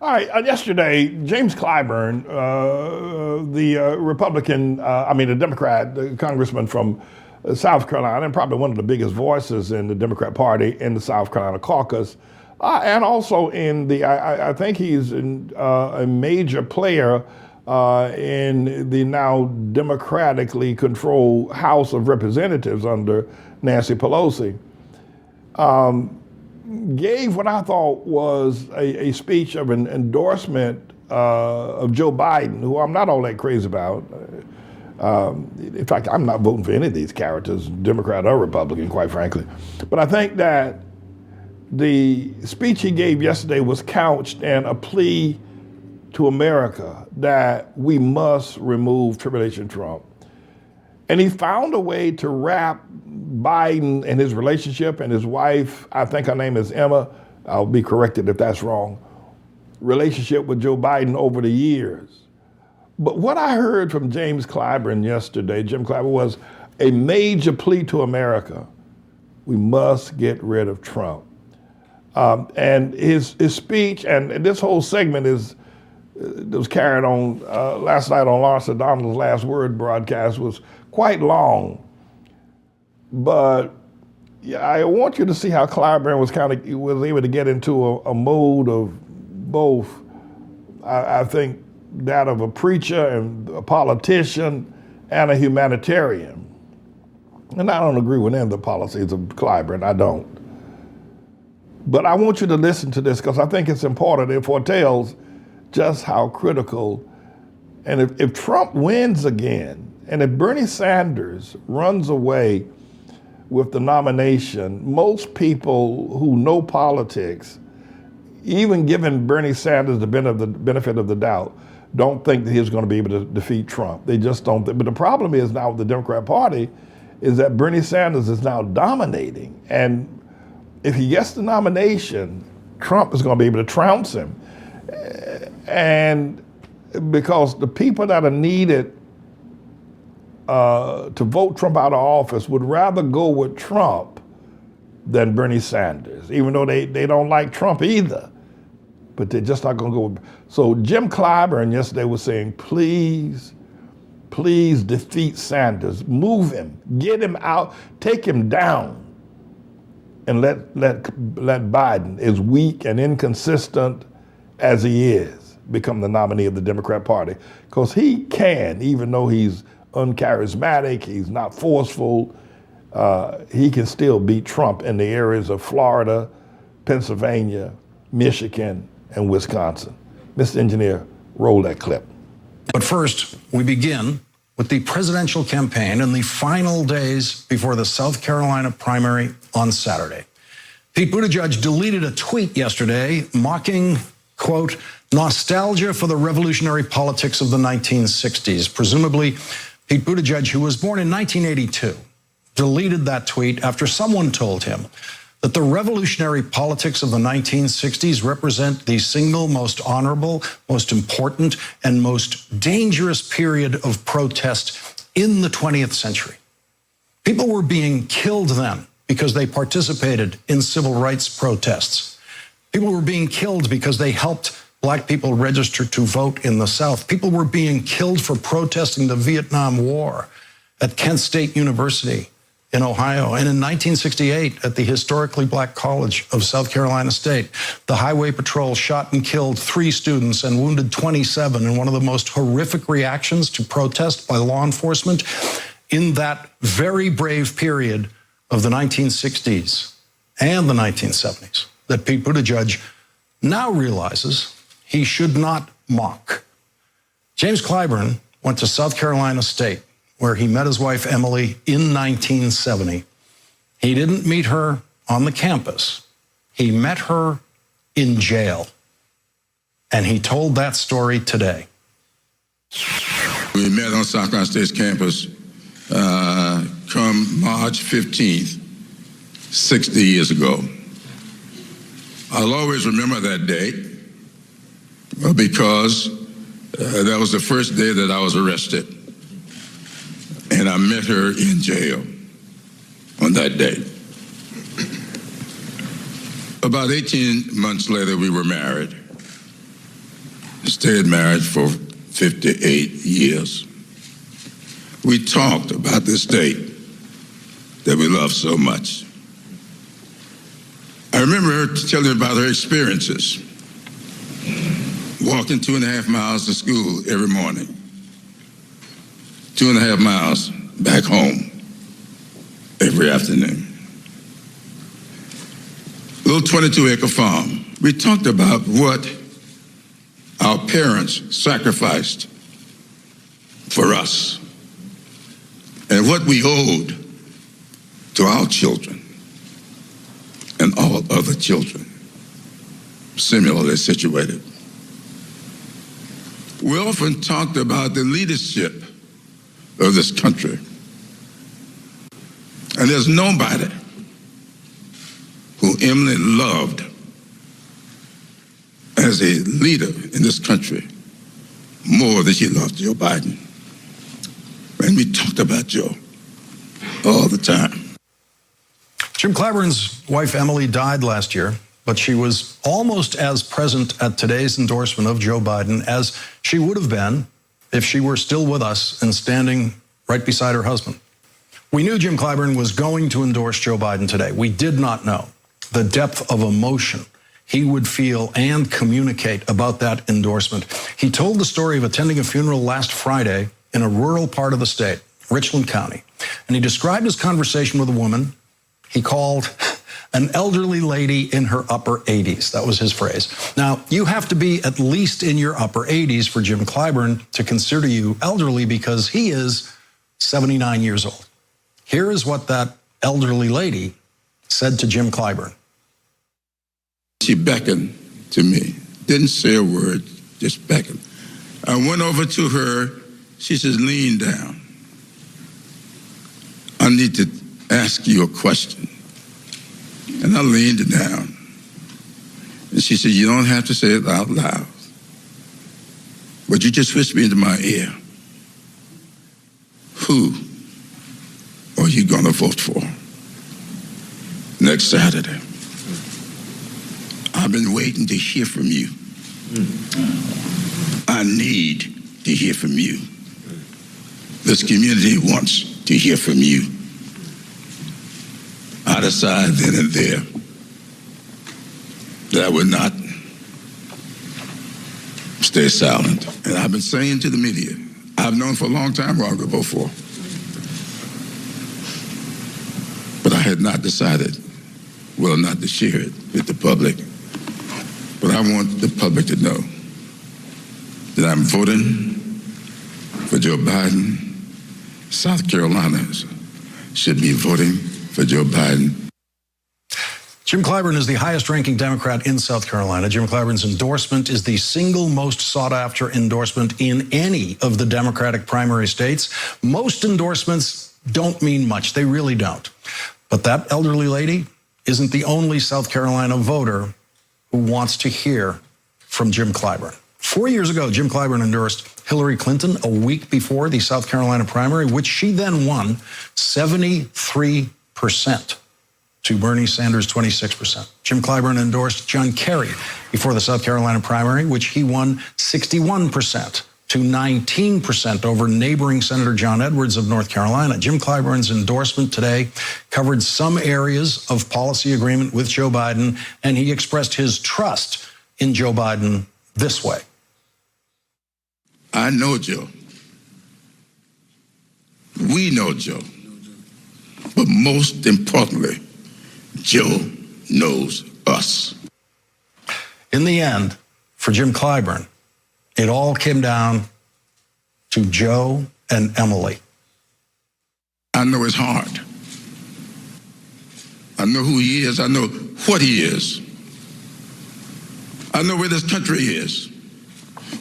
All right, yesterday, James Clyburn, the Republican, the Democrat, the congressman from South Carolina, and probably one of the biggest voices in the Democrat Party in the South Carolina caucus, and also in the, I think he's a major player in the now democratically controlled House of Representatives under Nancy Pelosi. Gave what I thought was a speech of an endorsement of Joe Biden, who I'm not all that crazy about. In fact, I'm not voting for any of these characters, Democrat or Republican, quite frankly. But I think that the speech he gave yesterday was couched in a plea to America that we must remove Tribulation Trump. And he found a way to wrap Biden and his relationship and his wife, I think her name is Emma, I'll be corrected if that's wrong, relationship with Joe Biden over the years. But what I heard from James Clyburn yesterday, Jim Clyburn, was a major plea to America. We must get rid of Trump. And his speech, and this whole segment was carried on last night on Lawrence O'Donnell's Last Word broadcast, was quite long. But yeah, I want you to see how Clyburn was able to get into a mode of both, I think, that of a preacher and a politician and a humanitarian. And I don't agree with any of the policies of Clyburn, I don't. But I want you to listen to this because I think it's important. It foretells just how critical, and if Trump wins again, and if Bernie Sanders runs away with the nomination, most people who know politics, even giving Bernie Sanders the benefit of the doubt, don't think that he's going to be able to defeat Trump. They just don't. But the problem is now with the Democrat Party is that Bernie Sanders is now dominating. And if he gets the nomination, Trump is going to be able to trounce him. And because the people that are needed to vote Trump out of office would rather go with Trump than Bernie Sanders, even though they don't like Trump either. But they're just not going to go with. So Jim Clyburn yesterday was saying, please defeat Sanders, move him, get him out, take him down, and let Biden, as weak and inconsistent as he is, become the nominee of the Democrat Party. Because he can, even though he's uncharismatic, he's not forceful, he can still beat Trump in the areas of Florida, Pennsylvania, Michigan, and Wisconsin. Mr. Engineer, roll that clip. But first, we begin with the presidential campaign in the final days before the South Carolina primary on Saturday. Pete Buttigieg deleted a tweet yesterday mocking, quote, nostalgia for the revolutionary politics of the 1960s. Presumably, Pete Buttigieg, who was born in 1982, deleted that tweet after someone told him that the revolutionary politics of the 1960s represent the single most honorable, most important, and most dangerous period of protest in the 20th century. People were being killed then because they participated in civil rights protests. People were being killed because they helped Black people register to vote in the South. People were being killed for protesting the Vietnam War at Kent State University in Ohio. And in 1968, at the historically Black College of South Carolina State, the Highway Patrol shot and killed 3 students and wounded 27 in one of the most horrific reactions to protest by law enforcement in that very brave period of the 1960s and the 1970s that Pete Buttigieg now realizes he should not mock. James Clyburn went to South Carolina State, where he met his wife, Emily, in 1970. He didn't meet her on the campus. He met her in jail. And he told that story today. We met on South Carolina State's campus come March 15th, 60 years ago. I'll always remember that day because that was the first day that I was arrested. And I met her in jail on that day. About 18 months later, we were married. stayed married for 58 years. We talked about this state that we love so much. I remember her telling me about her experiences, walking 2.5 miles to school every morning, 2.5 miles back home every afternoon. Little 22-acre farm. We talked about what our parents sacrificed for us and what we owed to our children and all other children similarly situated. We often talked about the leadership of this country. And there's nobody who Emily loved as a leader in this country more than she loved Joe Biden. And we talked about Joe all the time. Jim Clyburn's wife, Emily, died last year, but she was almost as present at today's endorsement of Joe Biden as she would have been if she were still with us and standing right beside her husband. We knew Jim Clyburn was going to endorse Joe Biden today. We did not know the depth of emotion he would feel and communicate about that endorsement. He told the story of attending a funeral last Friday in a rural part of the state, Richland County, and he described his conversation with a woman he called an elderly lady in her upper 80s. That was his phrase. Now, you have to be at least in your upper 80s for Jim Clyburn to consider you elderly because he is 79 years old. Here is what that elderly lady said to Jim Clyburn. She beckoned to me, didn't say a word, just beckoned. I went over to her. She says, lean down. I need to ask you a question. And I leaned down. And she said, you don't have to say it out loud. But you just whispered into my ear. Who are you going to vote for next Saturday? I've been waiting to hear from you. I need to hear from you. This community wants to hear from you. I decided then and there that I would not stay silent. And I've been saying to the media, I've known for a long time who I'm going to vote for. But I had not decided whether or not to share it with the public. But I want the public to know that I'm voting for Joe Biden. South Carolinians should be voting for Joe Biden. Jim Clyburn is the highest-ranking Democrat in South Carolina. Jim Clyburn's endorsement is the single most sought-after endorsement in any of the Democratic primary states. Most endorsements don't mean much. They really don't. But that elderly lady isn't the only South Carolina voter who wants to hear from Jim Clyburn. 4 years ago, Jim Clyburn endorsed Hillary Clinton a week before the South Carolina primary, which she then won 73% to Bernie Sanders' 26%. Jim Clyburn endorsed John Kerry before the South Carolina primary, which he won 61% to 19% over neighboring Senator John Edwards of North Carolina. Jim Clyburn's endorsement today covered some areas of policy agreement with Joe Biden, and he expressed his trust in Joe Biden this way. I know Joe. We know Joe. But most importantly, Joe knows us. In the end, for Jim Clyburn, it all came down to Joe and Emily. I know his heart. I know who he is. I know what he is. I know where this country is.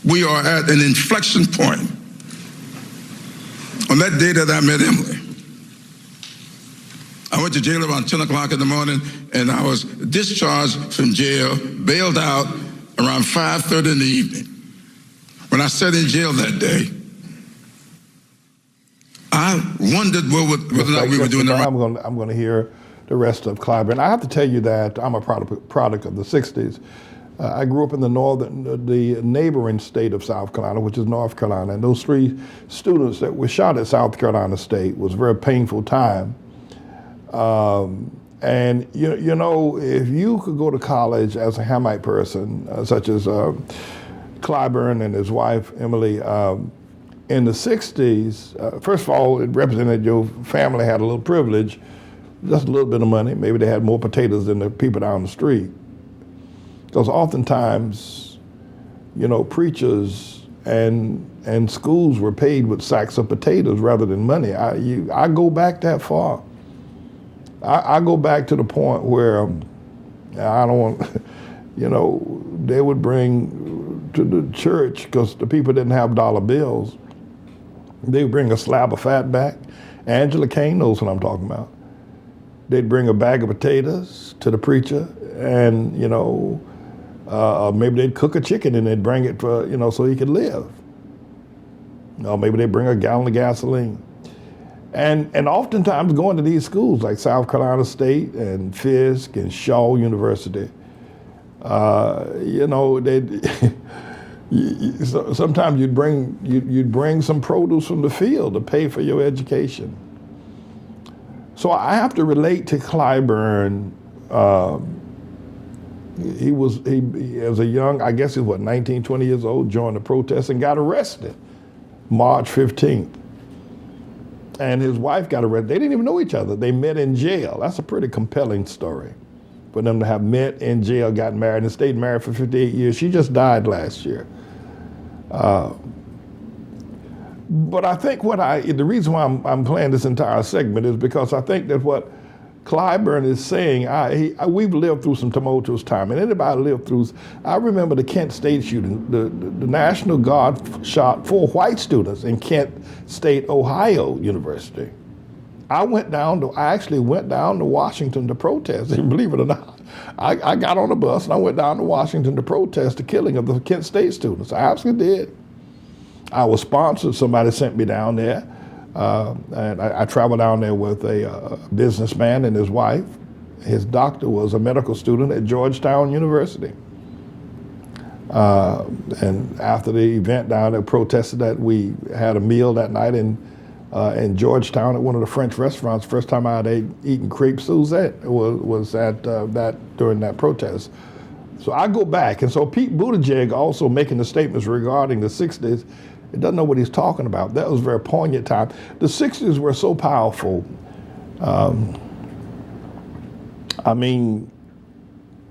We are at an inflection point. On that day that I met Emily, I went to jail around 10 o'clock in the morning, and I was discharged from jail, bailed out around 5:30 in the evening. When I sat in jail that day, I wondered whether or not we were doing the right. I'm going to hear the rest of Clyburn. I have to tell you that I'm a product of the 60s. I grew up in the neighboring state of South Carolina, which is North Carolina, and those 3 students that were shot at South Carolina State was a very painful time. And you know, if you could go to college as a Hamite person, such as Clyburn and his wife Emily, in the 60s, first of all, it represented your family had a little privilege, just a little bit of money. Maybe they had more potatoes than the people down the street. Because oftentimes, you know, preachers and schools were paid with sacks of potatoes rather than money. I go back that far. I go back to the point where I don't want, you know, they would bring to the church, because the people didn't have dollar bills, they would bring a slab of fat back. Angela Kane knows what I'm talking about. They'd bring a bag of potatoes to the preacher, and, you know, maybe they'd cook a chicken and they'd bring it for, you know, so he could live. Or maybe they'd bring a gallon of gasoline. And oftentimes going to these schools like South Carolina State and Fisk and Shaw University, you know, sometimes you'd bring some produce from the field to pay for your education. So I have to relate to Clyburn. He as a young, I guess he was 19, 20 years old, joined the protest and got arrested March 15th. And his wife got arrested. They didn't even know each other. They met in jail. That's a pretty compelling story for them to have met in jail, got married, and stayed married for 58 years. She just died last year. But I think the reason why I'm playing this entire segment is because I think that what Clyburn is saying, we've lived through some tumultuous time, and anybody lived through. I remember the Kent State shooting. The National Guard shot 4 white students in Kent State, Ohio University. I actually went down to Washington to protest. And believe it or not, I got on a bus and I went down to Washington to protest the killing of the Kent State students. I absolutely did. I was sponsored. Somebody sent me down there. And I traveled down there with a businessman and his wife. His doctor was a medical student at Georgetown University. And after the event down there, protested that we had a meal that night in Georgetown at one of the French restaurants. First time I had eaten crepe Suzette was at during that protest. So I go back, and so Pete Buttigieg also making the statements regarding the 60s. It doesn't know what he's talking about. That was a very poignant time. The 60s were so powerful. I mean,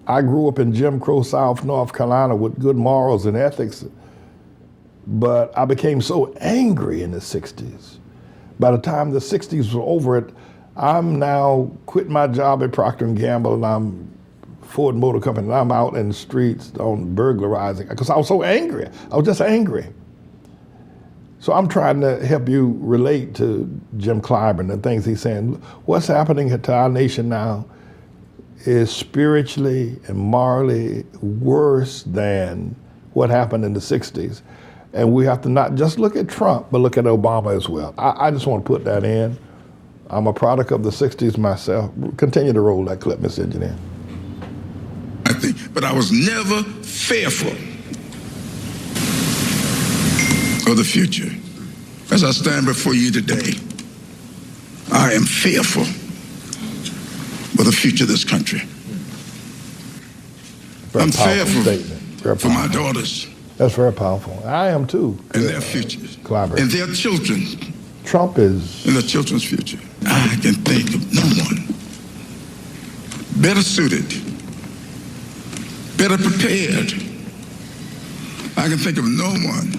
I grew up in Jim Crow South North Carolina with good morals and ethics, but I became so angry in the 60s. By the time the 60s were over, I'm now quitting my job at Procter & Gamble, and I'm Ford Motor Company, and I'm out in the streets on burglarizing, because I was so angry. I was just angry. So I'm trying to help you relate to Jim Clyburn and things he's saying. What's happening to our nation now is spiritually and morally worse than what happened in the 60s. And we have to not just look at Trump, but look at Obama as well. I just want to put that in. I'm a product of the 60s myself. Continue to roll that clip, Mr. Engineer. But I was never fearful of the future. As I stand before you today, I am fearful for the future of this country. I'm fearful for my daughters. That's very powerful. I am too. And their futures. Clyburn. And their children. Trump is. And their children's future. I can think of no one better suited, better prepared. I can think of no one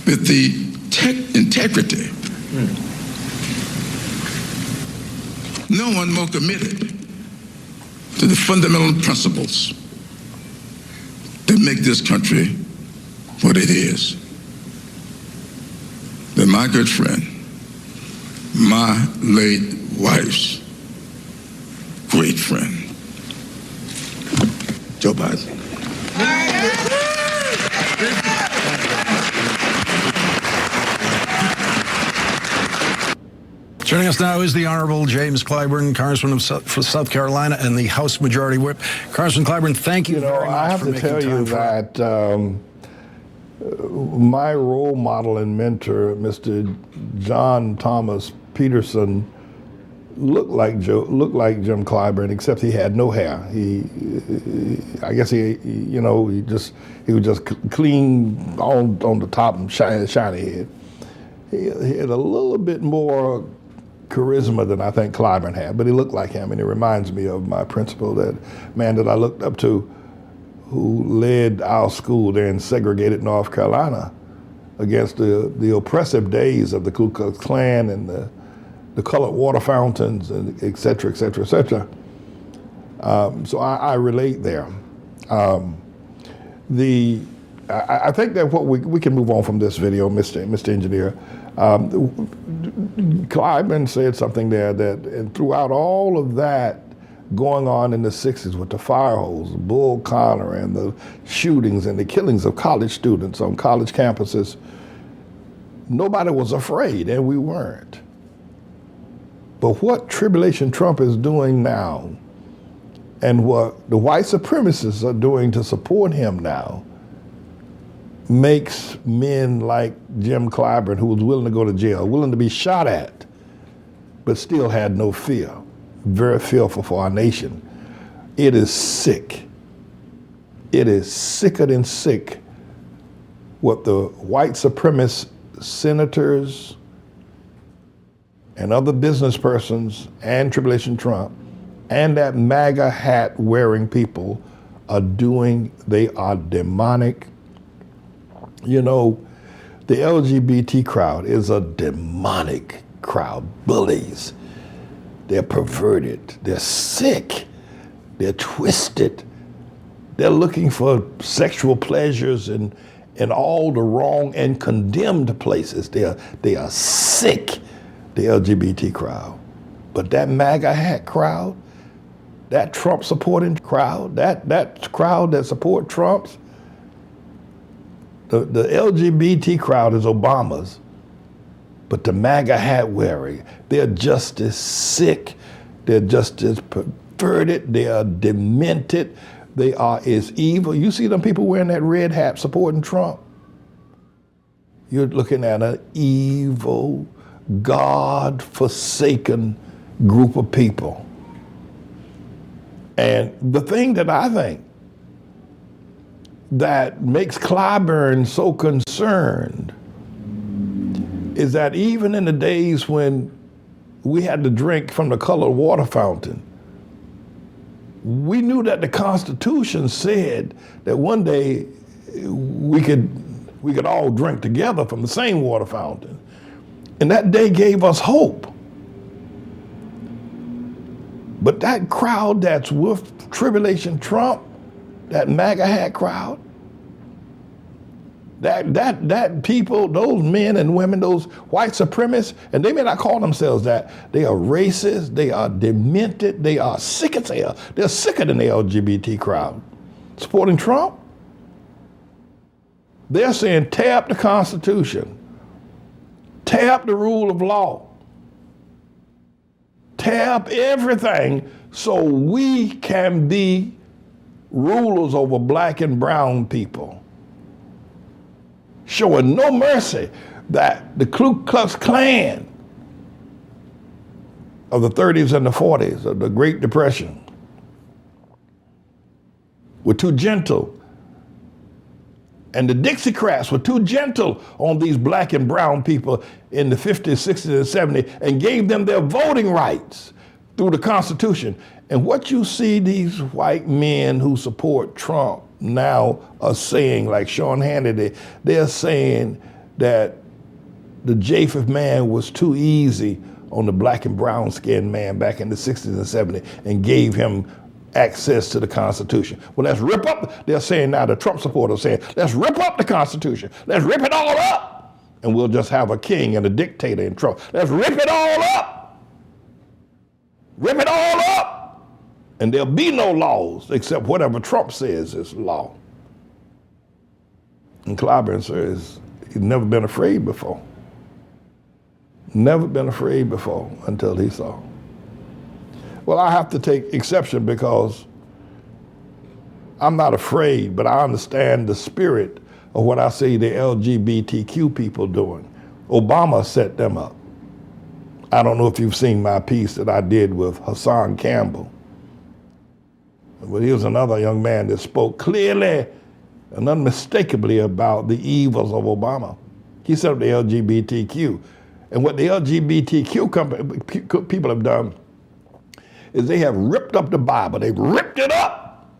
with the integrity. No one more committed to the fundamental principles that make this country what it is. Than my good friend, my late wife's great friend, Joe Biden. Joining us now is the Honorable James Clyburn, Congressman of South Carolina and the House Majority Whip. Congressman Clyburn, thank you very much I have for to making tell you time for that my role model and mentor, Mr. John Thomas Peterson, looked like Jim Clyburn, except he had no hair. I guess he was just clean on the top and shiny head. He had a little bit more charisma than I think Clyburn had, but he looked like him, and it reminds me of my principal, that man that I looked up to, who led our school there in segregated North Carolina against the oppressive days of the Ku Klux Klan and the colored water fountains, and et cetera, et cetera, et cetera. So I relate there. I think that what we can move on from this video, Mr. Engineer. Clyburn said something there and throughout all of that going on in the 60s with the fire hose, Bull Connor, and the shootings and the killings of college students on college campuses, nobody was afraid, and we weren't. But what Tribulation Trump is doing now, and what the white supremacists are doing to support him now, makes men like Jim Clyburn, who was willing to go to jail, willing to be shot at, but still had no fear, very fearful for our nation. It is sick. It is sicker than sick what the white supremacist senators and other business persons and Tribulation Trump and that MAGA hat wearing people are doing. They are demonic. You know, the LGBT crowd is a demonic crowd. Bullies. They're perverted. They're sick. They're twisted. They're looking for sexual pleasures in all the wrong and condemned places. They are sick, the LGBT crowd. But that MAGA hat crowd, that Trump supporting crowd, that crowd that support Trump's, the LGBT crowd is Obama's, but the MAGA hat wearing, they're just as sick, they're just as perverted, they are demented, they are as evil. You see them people wearing that red hat supporting Trump? You're looking at an evil, God-forsaken group of people. And the thing that I think that makes Clyburn so concerned is that even in the days when we had to drink from the colored water fountain, we knew that the Constitution said that one day we could all drink together from the same water fountain. And that day gave us hope. But that crowd that's with Tribulation Trump, that MAGA hat crowd, that people, those men and women, those white supremacists, and they may not call themselves that, they are racist, they are demented, they are sick as hell. They're sicker than the LGBT crowd. Supporting Trump, they're saying tear up the Constitution, tear up the rule of law, tear up everything so we can be rulers over black and brown people. Showing no mercy that the Ku Klux Klan of the 30s and the 40s of the Great Depression were too gentle. And the Dixiecrats were too gentle on these black and brown people in the 50s, 60s, and 70s and gave them their voting rights through the Constitution. And what you see these white men who support Trump now are saying, like Sean Hannity, they're saying that the Japheth man was too easy on the black and brown skinned man back in the 60s and 70s and gave him access to the Constitution. Well, let's rip up, they're saying now, the Trump supporters saying, let's rip up the Constitution. Let's rip it all up. And we'll just have a king and a dictator in Trump. Let's rip it all up. Rip it all up. And there'll be no laws except whatever Trump says is law. And Clyburn says he's never been afraid before. Never been afraid before until he saw. Well, I have to take exception because I'm not afraid, but I understand the spirit of what I see the LGBTQ people doing. Obama set them up. I don't know if you've seen my piece that I did with Hassan Campbell. But he was another young man that spoke clearly and unmistakably about the evils of Obama. He set up the LGBTQ. And what the LGBTQ people have done is they have ripped up the Bible. They've ripped it up.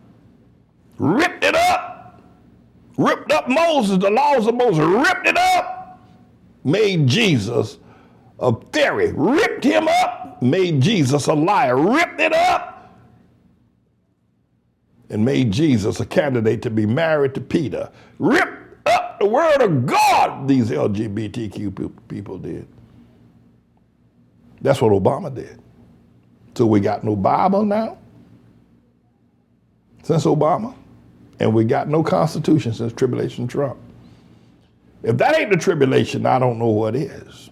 Ripped it up. Ripped up Moses, the laws of Moses, ripped it up. Made Jesus a fairy, ripped him up, made Jesus a liar, ripped it up, and made Jesus a candidate to be married to Peter. Ripped up the word of God, these LGBTQ people did. That's what Obama did. So we got no Bible now since Obama, and we got no Constitution since Tribulation Trump. If that ain't the tribulation, I don't know what is.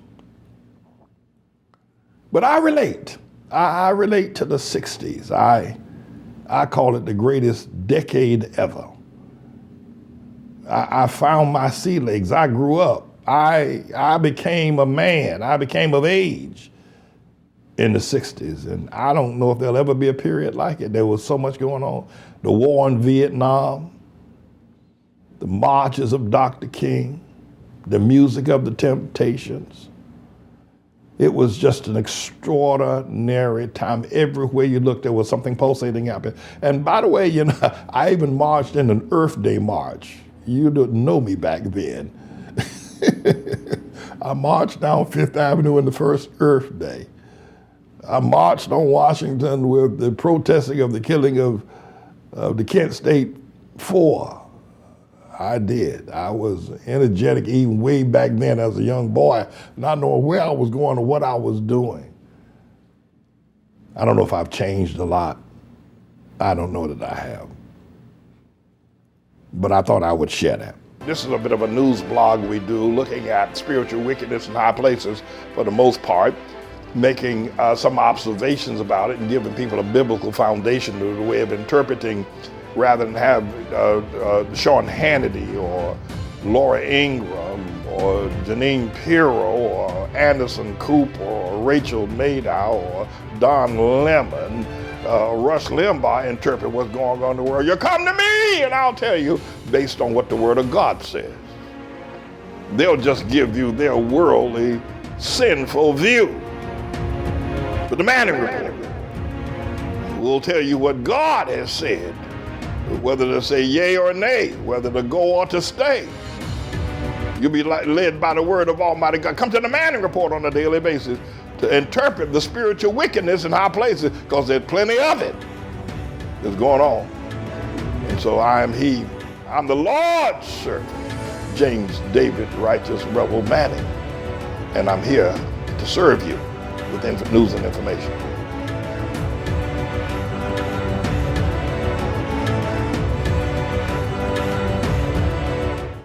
But I relate. I relate to the 60s. I call it the greatest decade ever. I found my sea legs. I grew up. I became a man. I became of age in the 60s. And I don't know if there'll ever be a period like it. There was so much going on. The war in Vietnam, the marches of Dr. King, the music of the Temptations. It was just an extraordinary time. Everywhere you looked, there was something pulsating happening. And by the way, you know, I even marched in an Earth Day march. You didn't know me back then. I marched down Fifth Avenue in the first Earth Day. I marched on Washington with the protesting of the killing of the Kent State Four. I did. I was energetic even way back then as a young boy, not knowing where I was going or what I was doing. I don't know if I've changed a lot. I don't know that I have. But I thought I would share that. This is a bit of a news blog we do, looking at spiritual wickedness in high places for the most part, making some observations about it and giving people a biblical foundation to the way of interpreting, rather than have Sean Hannity or Laura Ingraham or Janine Pirro or Anderson Cooper or Rachel Maddow or Don Lemon, Rush Limbaugh interpret what's going on in the world. You come to me and I'll tell you based on what the Word of God says. They'll just give you their worldly, sinful view. But the Manning Report will tell you what God has said, whether to say yea or nay, whether to go or to stay. You'll be led by the word of Almighty God. Come to the Manning Report on a daily basis to interpret the spiritual wickedness in high places, because there's plenty of it that's going on. And so I am he. I'm the Lord's servant, James David Righteous Rebel Manning, and I'm here to serve you with news and information.